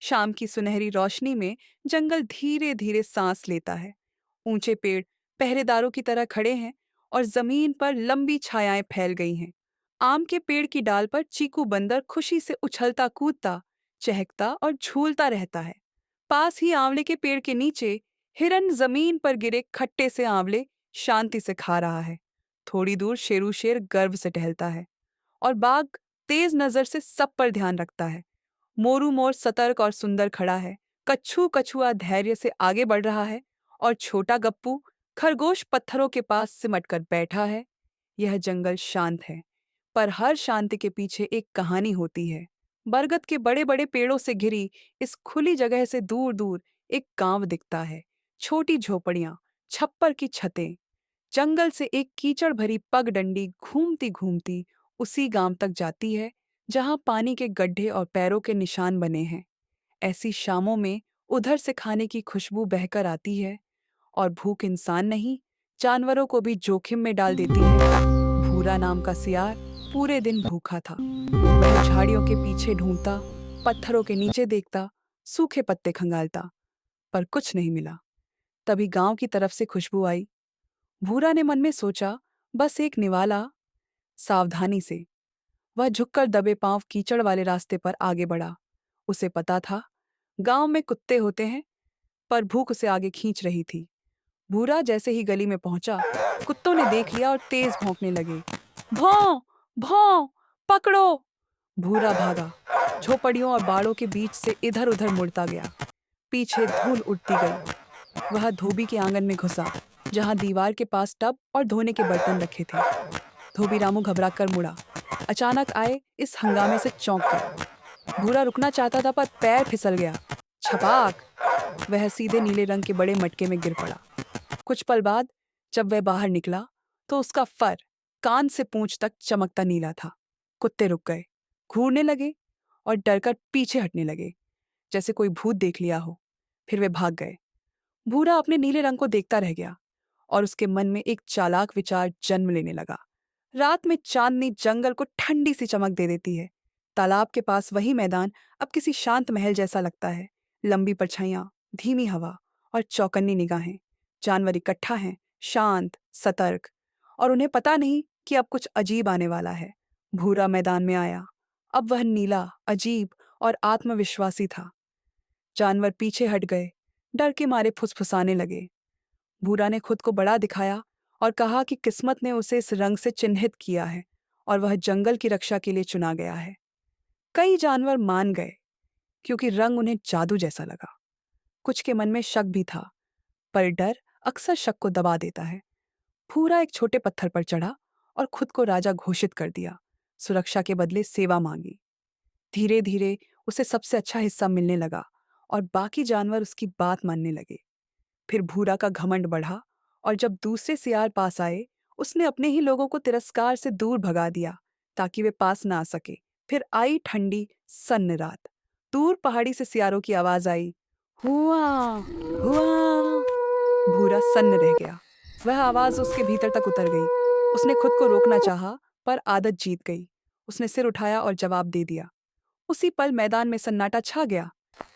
शाम की सुनहरी रोशनी में जंगल धीरे धीरे सांस लेता है। ऊंचे पेड़ पहरेदारों की तरह खड़े हैं और जमीन पर लंबी छायाएं फैल गई हैं। आम के पेड़ की डाल पर चीकू बंदर खुशी से उछलता कूदता, चहकता और झूलता रहता है। पास ही आंवले के पेड़ के नीचे हिरन जमीन पर गिरे खट्टे से आंवले शांति से खा रहा है। थोड़ी दूर शेरू शेर गर्व से टहलता है और बाघ तेज नजर से सब पर ध्यान रखता है। मोरू मोर सतर्क और सुंदर खड़ा है। कच्छू कछुआ धैर्य से आगे बढ़ रहा है और छोटा गप्पू खरगोश पत्थरों के पास सिमट कर बैठा है। यह जंगल शांत है, पर हर शांति के पीछे एक कहानी होती है। बरगद के बड़े बड़े पेड़ों से घिरी इस खुली जगह से दूर दूर एक गांव दिखता है। छोटी झोपड़ियां, छप्पर की छतें। जंगल से एक कीचड़ भरी पगडंडी घूमती घूमती उसी गांव तक जाती है जहां पानी के गड्ढे और पैरों के निशान बने हैं। ऐसी शामों में उधर से खाने की खुशबू बहकर आती है और भूख इंसान नहीं, जानवरों को भी जोखिम में डाल देती है। भूरा नाम का सियार पूरे दिन भूखा था। वह झाड़ियों के पीछे ढूंढता, पत्थरों के नीचे देखता, सूखे पत्ते खंगालता, पर कुछ नहीं मिला। तभी गांव की तरफ से खुशबू आई। भूरा ने मन में सोचा, बस एक निवाला। सावधानी से वह झुककर दबे पांव कीचड़ वाले रास्ते पर आगे बढ़ा। उसे पता था, गांव में कुत्ते होते हैं, पर भूख उसे आगे खींच रही थी। भूरा जैसे ही गली में पहुंचा, कुत्तों ने देख लिया और तेज भौंकने लगे। भौं, भौं, पकड़ो! भूरा भागा, झोपड़ियों और बाड़ों के बीच से इधर उधर मुड़ता गया। पीछे धूल उड़ती गई। वह धोबी के आंगन में घुसा, जहां दीवार के पास टब और धोने के बर्तन रखे थे। धोबी रामू घबराकर मुड़ा। अचानक आए इस हंगामे से चौंक गया। भूरा रुकना चाहता था, पर पैर फिसल गया। छपाक! वह सीधे नीले रंग के बड़े मटके में गिर पड़ा। कुछ पल बाद जब वह बाहर निकला, तो उसका फर कान से पूंछ तक चमकता नीला था। कुत्ते रुक गए, घूरने लगे और डरकर पीछे हटने लगे, जैसे कोई भूत देख लिया हो। फिर वे भाग गए। भूरा अपने नीले रंग को देखता रह गया और उसके मन में एक चालाक विचार जन्म लेने लगा। रात में चांदनी जंगल को ठंडी सी चमक दे देती है। तालाब के पास वही मैदान अब किसी शांत महल जैसा लगता है। लंबी परछाइयां, धीमी हवा और चौकन्नी निगाहें। जानवर इकट्ठा हैं, शांत, सतर्क, और उन्हें पता नहीं कि अब कुछ अजीब आने वाला है। भूरा मैदान में आया। अब वह नीला, अजीब और आत्मविश्वासी था। जानवर पीछे हट गए, डर के मारे फुसफुसाने लगे। भूरा ने खुद को बड़ा दिखाया और कहा कि किस्मत ने उसे इस रंग से चिन्हित किया है और वह जंगल की रक्षा के लिए चुना गया है। कई जानवर मान गए, क्योंकि रंग उन्हें जादू जैसा लगा। कुछ के मन में शक भी था, पर डर अक्सर शक को दबा देता है। भूरा एक छोटे पत्थर पर चढ़ा और खुद को राजा घोषित कर दिया। सुरक्षा के बदले सेवा मांगी। धीरे धीरे उसे सबसे अच्छा हिस्सा मिलने लगा और बाकी जानवर उसकी बात मानने लगे। फिर भूरा का घमंड बढ़ा और जब दूसरे सियार पास आए, उसने अपने ही लोगों को तिरस्कार से दूर भगा दिया ताकि वे पास ना आ सके। फिर आई ठंडी सन्न रात। दूर पहाड़ी से सियारों की आवाज आई, हुआ, हुआ। भूरा सन्न रह गया। वह आवाज उसके भीतर तक उतर गई। उसने खुद को रोकना चाहा, पर आदत जीत गई। उसने सिर उठाया और जवाब दे दिया। उसी पल मैदान में सन्नाटा छा गया।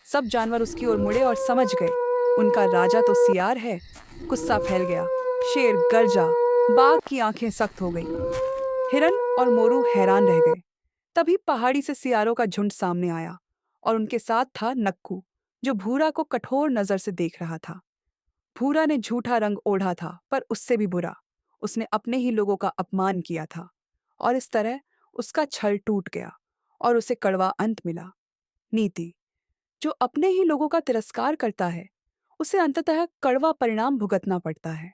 सब जानवर उसकी ओर मुड़े और समझ गए, उनका राजा तो सियार है। गुस्सा फैल गया। शेर गरजा। बाघ की आंखें सख्त हो गईं। हिरन और मोरू हैरान रह गए। तभी पहाड़ी से सियारों का झुंड सामने आया और उनके साथ था नक्कू, जो भूरा को कठोर नजर से देख रहा था। भूरा ने झूठा रंग ओढ़ा था, पर उससे भी बुरा। उसने अपने ही लोगों का अपमान किया था और इस तरह उसका छल टूट गया और उसे कड़वा अंत मिला। नीति: जो अपने ही लोगों का तिरस्कार करता है, उसे अंततः कड़वा परिणाम भुगतना पड़ता है।